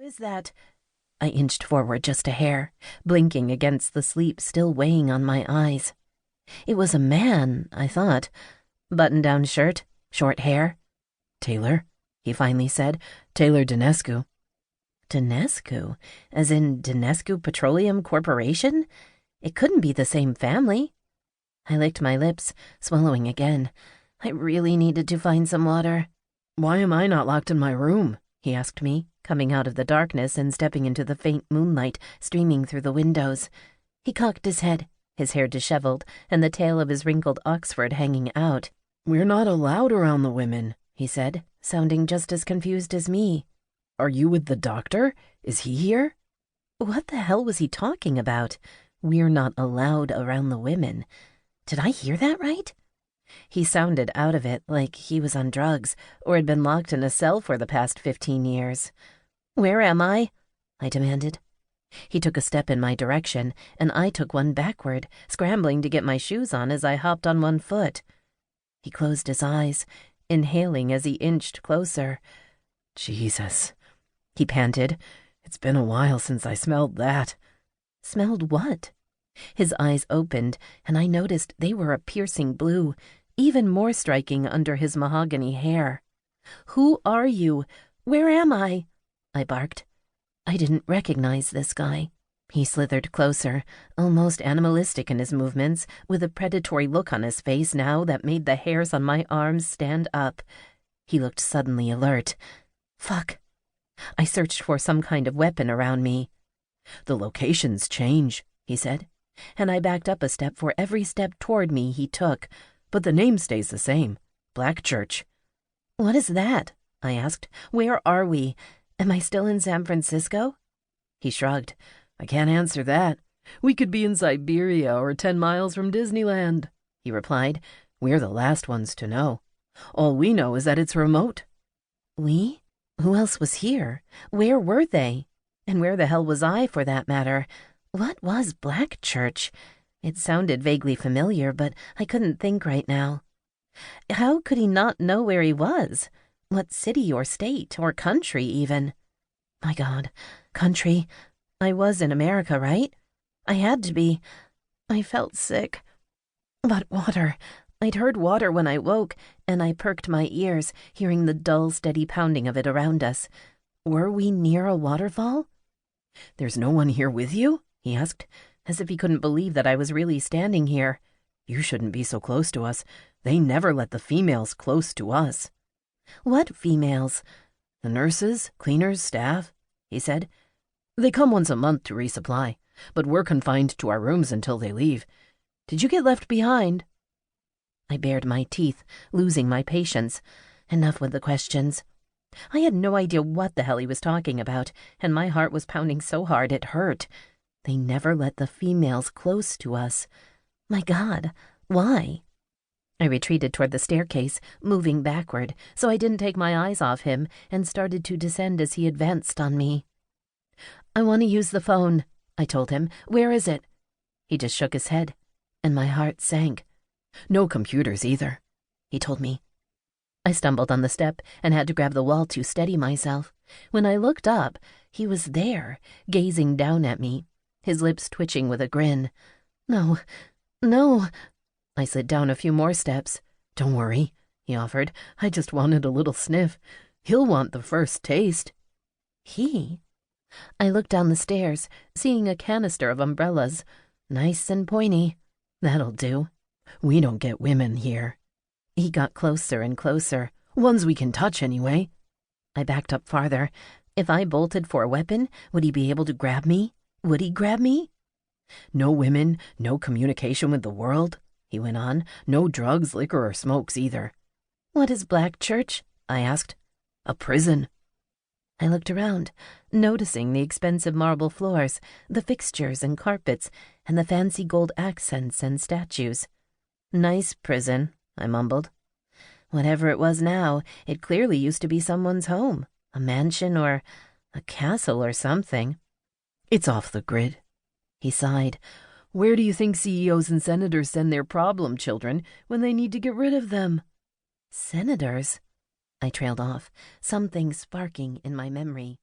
is that? I inched forward just a hair, blinking against the sleep still weighing on my eyes. It was a man, I thought. Button-down shirt, short hair. "Taylor," he finally said. "Taylor Dinescu." Dinescu? As in Dinescu Petroleum Corporation? It couldn't be the same family. I licked my lips, swallowing again. I really needed to find some water. "Why am I not locked in my room?" he asked me, coming out of the darkness and stepping into the faint moonlight streaming through the windows. He cocked his head, his hair disheveled, and the tail of his wrinkled Oxford hanging out. "We're not allowed around the women," he said, sounding just as confused as me. "Are you with the doctor? Is he here?" What the hell was he talking about? We're not allowed around the women. Did I hear that right? He sounded out of it, like he was on drugs, or had been locked in a cell for the past 15 years. "Where am I?" I demanded. He took a step in my direction, and I took one backward, scrambling to get my shoes on as I hopped on one foot. He closed his eyes, inhaling as he inched closer. "Jesus," he panted. "It's been a while since I smelled that." Smelled what? His eyes opened, and I noticed they were a piercing blue, even more striking under his mahogany hair. "Who are you? Where am I?" I barked. I didn't recognize this guy. He slithered closer, almost animalistic in his movements, with a predatory look on his face now that made the hairs on my arms stand up. He looked suddenly alert. Fuck. I searched for some kind of weapon around me. "The locations change," he said, and I backed up a step for every step toward me he took, but the name stays the same, Black Church. "What is that?" I asked. "Where are we? Am I still in San Francisco?" He shrugged. "I can't answer that. We could be in Siberia or 10 miles from Disneyland," he replied. "We're the last ones to know. All we know is that it's remote." We? Who else was here? Where were they? And where the hell was I, for that matter? What was Black Church? It sounded vaguely familiar, but I couldn't think right now. How could he not know where he was? What city or state or country, even? My God, country. I was in America, right? I had to be. I felt sick. But water. I'd heard water when I woke, and I perked my ears, hearing the dull, steady pounding of it around us. Were we near a waterfall? "There's no one here with you?" he asked, as if he couldn't believe that I was really standing here. "You shouldn't be so close to us. They never let the females close to us." "What females?" "The nurses, cleaners, staff," he said. "They come once a month to resupply, but we're confined to our rooms until they leave. Did you get left behind?" I bared my teeth, losing my patience. Enough with the questions. I had no idea what the hell he was talking about, and my heart was pounding so hard it hurt. They never let the females close to us. My God, why? I retreated toward the staircase, moving backward, so I didn't take my eyes off him, and started to descend as he advanced on me. "I want to use the phone," I told him. "Where is it?" He just shook his head, and my heart sank. "No computers either," he told me. I stumbled on the step and had to grab the wall to steady myself. When I looked up, he was there, gazing down at me, his lips twitching with a grin. "No, no." I slid down a few more steps. "Don't worry," he offered. "I just wanted a little sniff. He'll want the first taste." He? I looked down the stairs, seeing a canister of umbrellas. Nice and pointy. That'll do. "We don't get women here." He got closer and closer. "Ones we can touch, anyway." I backed up farther. If I bolted for a weapon, would he be able to grab me? Would he grab me? "No women, no communication with the world," he went on. "No drugs, liquor, or smokes either." "What is Black Church?" I asked. "A prison." I looked around, noticing the expensive marble floors, the fixtures and carpets, and the fancy gold accents and statues. "Nice prison," I mumbled. Whatever it was now, it clearly used to be someone's home, a mansion or a castle or something. "It's off the grid," he sighed. "Where do you think CEOs and senators send their problem children when they need to get rid of them?" Senators? I trailed off, something sparking in my memory.